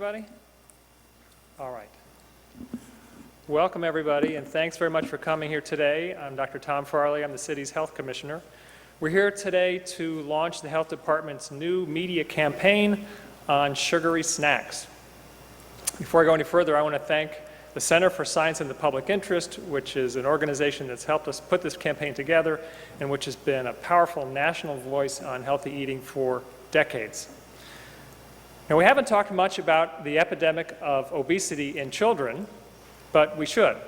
everybody? All right. Welcome, everybody, and thanks very much for coming here today. I'm Dr. Tom Farley. I'm the city's health commissioner. We're here today to launch the health department's new media campaign on sugary snacks. Before I go any further, I want to thank the Center for Science in the Public Interest, which is an organization that's helped us put this campaign together and which has been a powerful national voice on healthy eating for decades. Now, we haven't talked much about the epidemic of obesity in children, but we should.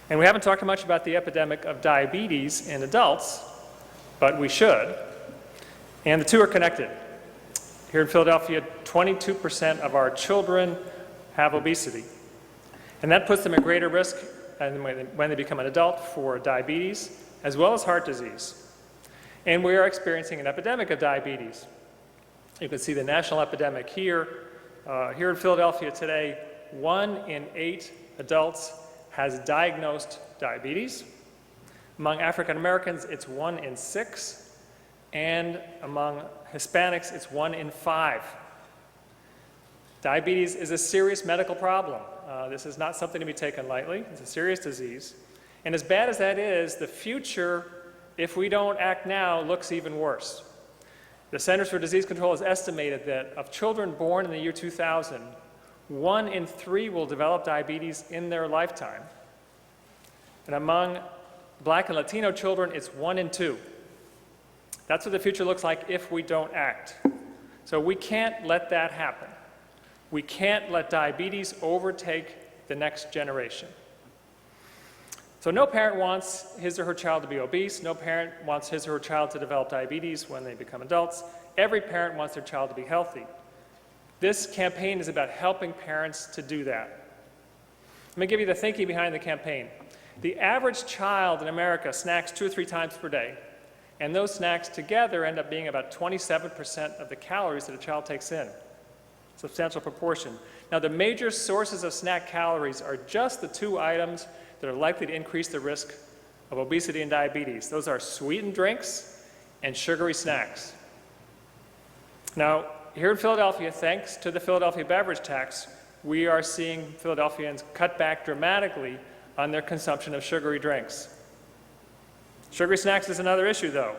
And we haven't talked much about the epidemic of diabetes in adults, but we should. And the two are connected. Here in Philadelphia, 22% of our children have obesity. And that puts them at greater risk when they become an adult for diabetes, as well as heart disease. And we are experiencing an epidemic of diabetes. You can see the national epidemic here. Here in Philadelphia today, 1 in 8 adults has diagnosed diabetes. Among African Americans, it's 1 in 6. And among Hispanics, it's 1 in 5. Diabetes is a serious medical problem. This is not something to be taken lightly. It's a serious disease. And as bad as that is, the future, if we don't act now, looks even worse. The Centers for Disease Control has estimated that of children born in the year 2000, 1 in 3 will develop diabetes in their lifetime. And among Black and Latino children, it's 1 in 2. That's what the future looks like if we don't act. So we can't let that happen. We can't let diabetes overtake the next generation. So no parent wants his or her child to be obese. No parent wants his or her child to develop diabetes when they become adults. Every parent wants their child to be healthy. This campaign is about helping parents to do that. Let me give you the thinking behind the campaign. The average child in America snacks 2 or 3 times per day, and those snacks together end up being about 27% of the calories that a child takes in. Substantial proportion. Now, the major sources of snack calories are just the 2 items that are likely to increase the risk of obesity and diabetes. Those are sweetened drinks and sugary snacks. Now, here in Philadelphia, thanks to the Philadelphia beverage tax, we are seeing Philadelphians cut back dramatically on their consumption of sugary drinks. Sugary snacks is another issue, though.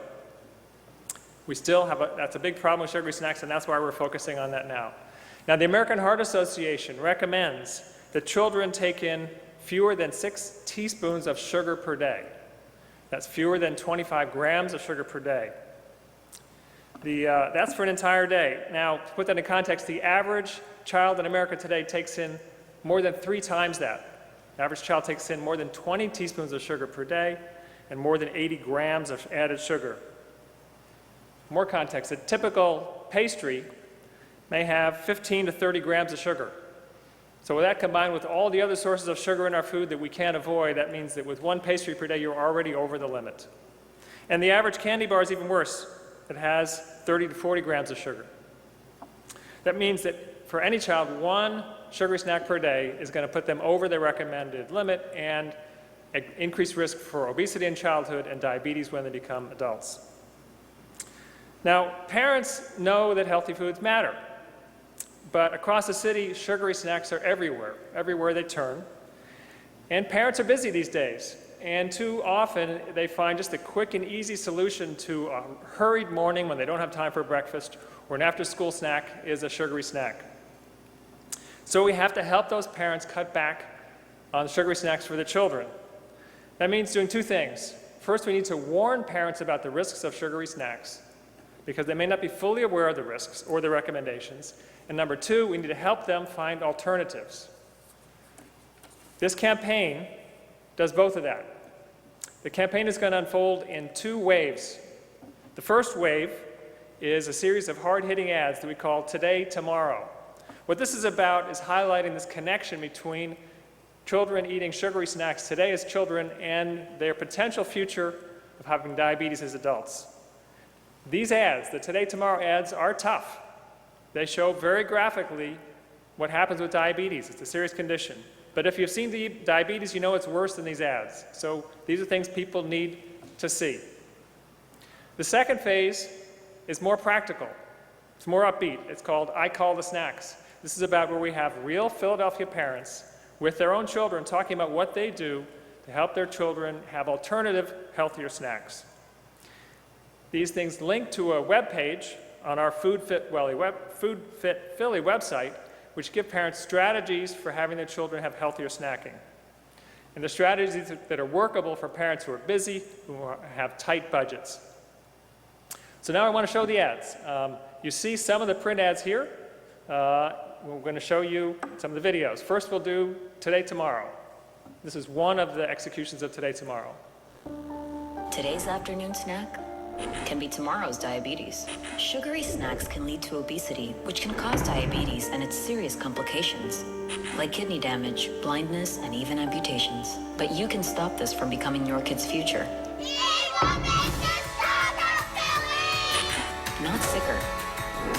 We still have that's a big problem with sugary snacks, and that's why we're focusing on that now. Now, the American Heart Association recommends that children take in fewer than 6 teaspoons of sugar per day. That's fewer than 25 grams of sugar per day. That's for an entire day. Now, to put that in context, the average child in America today takes in more than 3 times that. The average child takes in more than 20 teaspoons of sugar per day and more than 80 grams of added sugar. More context, a typical pastry may have 15 to 30 grams of sugar. So with that combined with all the other sources of sugar in our food that we can't avoid, that means that with 1 pastry per day, you're already over the limit. And the average candy bar is even worse. It has 30 to 40 grams of sugar. That means that for any child, 1 sugary snack per day is going to put them over the recommended limit and increase risk for obesity in childhood and diabetes when they become adults. Now, parents know that healthy foods matter. But across the city, sugary snacks are everywhere they turn. And parents are busy these days. And too often, they find just a quick and easy solution to a hurried morning when they don't have time for breakfast or an after-school snack is a sugary snack. So we have to help those parents cut back on sugary snacks for their children. That means doing 2 things. First, we need to warn parents about the risks of sugary snacks because they may not be fully aware of the risks or the recommendations. And number 2, we need to help them find alternatives. This campaign does both of that. The campaign is going to unfold in 2 waves. The first wave is a series of hard-hitting ads that we call Today, Tomorrow. What this is about is highlighting this connection between children eating sugary snacks today as children and their potential future of having diabetes as adults. These ads, the Today, Tomorrow ads, are tough. They show very graphically what happens with diabetes. It's a serious condition. But if you've seen the diabetes, you know it's worse than these ads. So these are things people need to see. The second phase is more practical. It's more upbeat. It's called I Call the Snacks. This is about where we have real Philadelphia parents with their own children talking about what they do to help their children have alternative, healthier snacks. These things link to a web page on our Food Fit Philly website, which give parents strategies for having their children have healthier snacking. And the strategies that are workable for parents who are busy, who have tight budgets. So now I want to show the ads. You see some of the print ads here. We're going to show you some of the videos. First we'll do Today Tomorrow. This is one of the executions of Today Tomorrow. Today's afternoon snack can be tomorrow's diabetes. Sugary snacks can lead to obesity, which can cause diabetes and its serious complications, like kidney damage, blindness, and even amputations. But you can stop this from becoming your kid's future. Not sicker.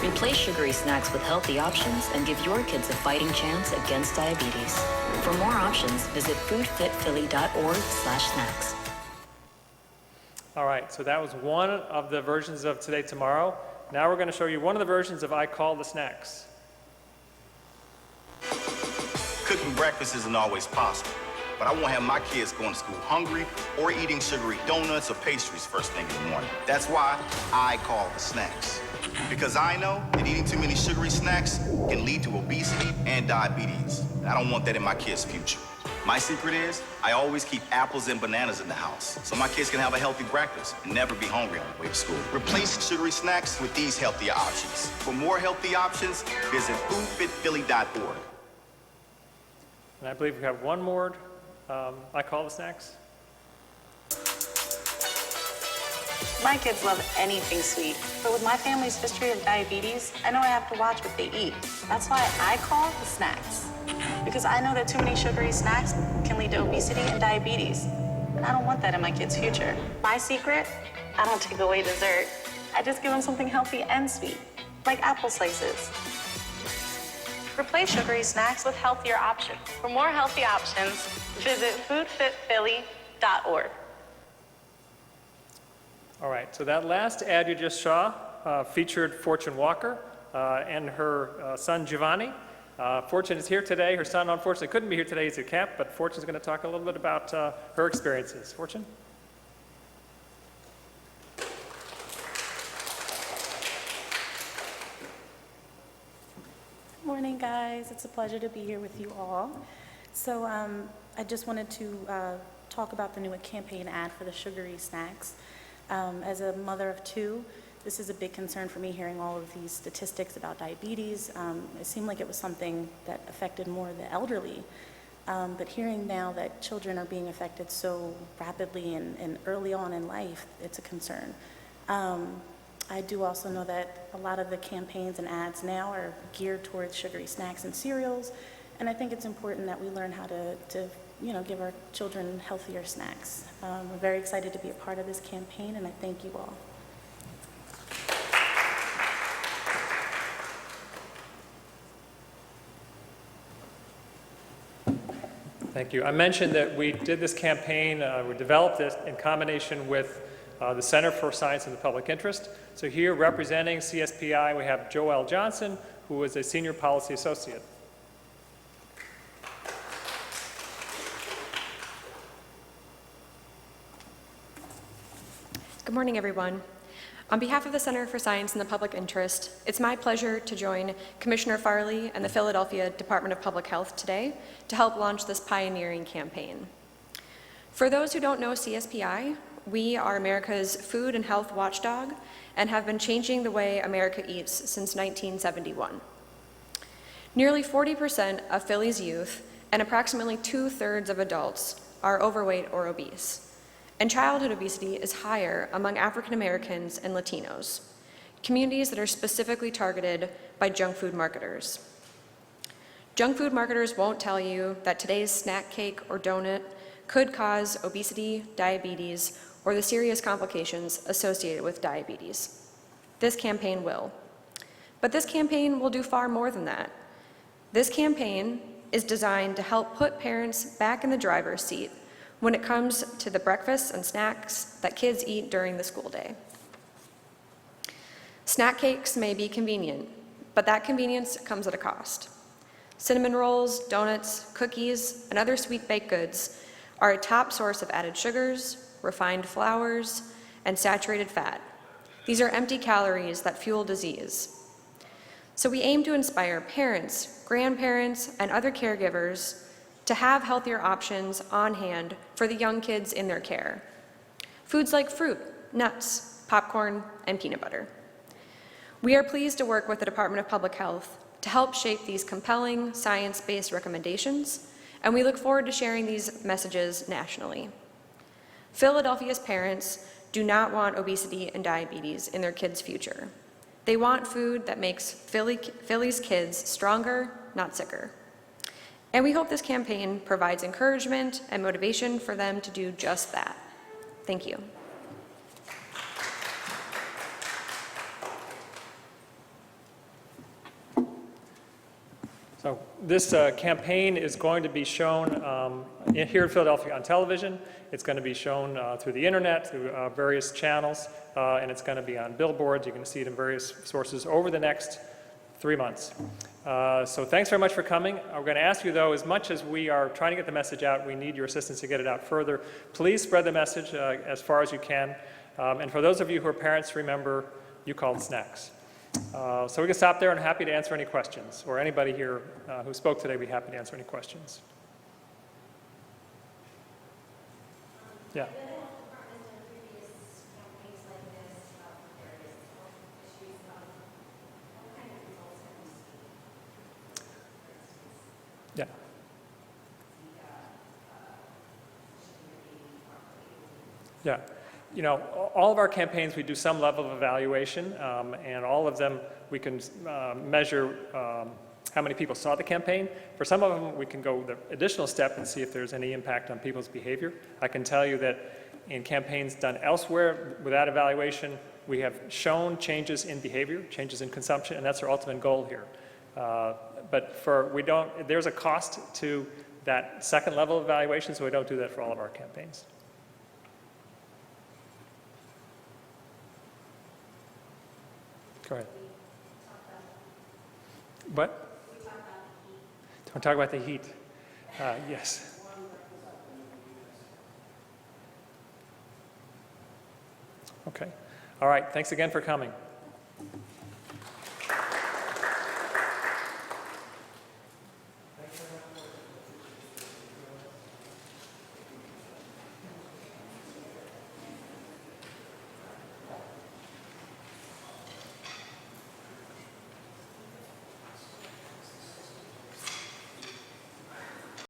Replace sugary snacks with healthy options and give your kids a fighting chance against diabetes. For more options, visit foodfitphilly.org/snacks. All right, so that was one of the versions of Today Tomorrow. Now we're going to show you one of the versions of I Call the Snacks. Cooking breakfast isn't always possible, but I won't have my kids going to school hungry or eating sugary donuts or pastries first thing in the morning. That's why I call the snacks. Because I know that eating too many sugary snacks can lead to obesity and diabetes. I don't want that in my kids' future. My secret is I always keep apples and bananas in the house so my kids can have a healthy breakfast and never be hungry on the way to school. Replace sugary snacks with these healthier options. For more healthy options, visit foodfitphilly.org. And I believe we have one more I Call the Snacks. My kids love anything sweet, but with my family's history of diabetes, I know I have to watch what they eat. That's why I call the snacks. Because I know that too many sugary snacks can lead to obesity and diabetes. And I don't want that in my kids' future. My secret, I don't take away dessert. I just give them something healthy and sweet, like apple slices. Replace sugary snacks with healthier options. For more healthy options, visit foodfitphilly.org. All right, so that last ad you just saw featured Fortune Walker and her son Giovanni. Fortune is here today. Her son unfortunately couldn't be here today. He's at camp, but Fortune's going to talk a little bit about her experiences. Fortune? Good morning, guys. It's a pleasure to be here with you all. So I just wanted to talk about the new campaign ad for the sugary snacks. As a mother of two, this is a big concern for me, hearing all of these statistics about diabetes. It seemed like it was something that affected more the elderly, but hearing now that children are being affected so rapidly and early on in life, it's a concern. I do also know that a lot of the campaigns and ads now are geared towards sugary snacks and cereals, and I think it's important that we learn how to give our children healthier snacks. We're very excited to be a part of this campaign, and I thank you all. Thank you. I mentioned that we did this campaign, we developed this in combination with the Center for Science in the Public Interest. So here representing CSPI, we have Joelle Johnson, who is a Senior Policy Associate. Good morning, everyone. On behalf of the Center for Science in the Public Interest, it's my pleasure to join Commissioner Farley and the Philadelphia Department of Public Health today to help launch this pioneering campaign. For those who don't know CSPI, we are America's food and health watchdog and have been changing the way America eats since 1971. Nearly 40% of Philly's youth and approximately 2/3 of adults are overweight or obese. And childhood obesity is higher among African Americans and Latinos, communities that are specifically targeted by junk food marketers. Junk food marketers won't tell you that today's snack cake or donut could cause obesity, diabetes, or the serious complications associated with diabetes. This campaign will. But this campaign will do far more than that. This campaign is designed to help put parents back in the driver's seat when it comes to the breakfasts and snacks that kids eat during the school day. Snack cakes may be convenient, but that convenience comes at a cost. Cinnamon rolls, donuts, cookies, and other sweet baked goods are a top source of added sugars, refined flours, and saturated fat. These are empty calories that fuel disease. So we aim to inspire parents, grandparents, and other caregivers to have healthier options on hand for the young kids in their care. Foods like fruit, nuts, popcorn, and peanut butter. We are pleased to work with the Department of Public Health to help shape these compelling, science-based recommendations, and we look forward to sharing these messages nationally. Philadelphia's parents do not want obesity and diabetes in their kids' future. They want food that makes Philly's kids stronger, not sicker. And we hope this campaign provides encouragement and motivation for them to do just that. Thank you. So this campaign is going to be shown here in Philadelphia on television. It's going to be shown through the internet, through various channels, and it's going to be on billboards. You can see it in various sources over the next 3 months. So thanks very much for coming. We're going to ask you, though, as much as we are trying to get the message out, we need your assistance to get it out further. Please spread the message as far as you can. And for those of you who are parents, remember, you called snacks. So we can stop there, and happy to answer any questions, or anybody here who spoke today, we'd be happy to answer any questions. Yeah. Yeah. Yeah. You know, all of our campaigns, we do some level of evaluation, and all of them, we can measure how many people saw the campaign. For some of them, we can go the additional step and see if there's any impact on people's behavior. I can tell you that in campaigns done elsewhere without evaluation, we have shown changes in behavior, changes in consumption, and that's our ultimate goal here. But there's a cost to that second level of evaluation, so we don't do that for all of our campaigns. Go ahead. What? Don't talk about the heat. Yes. Okay. All right. Thanks again for coming.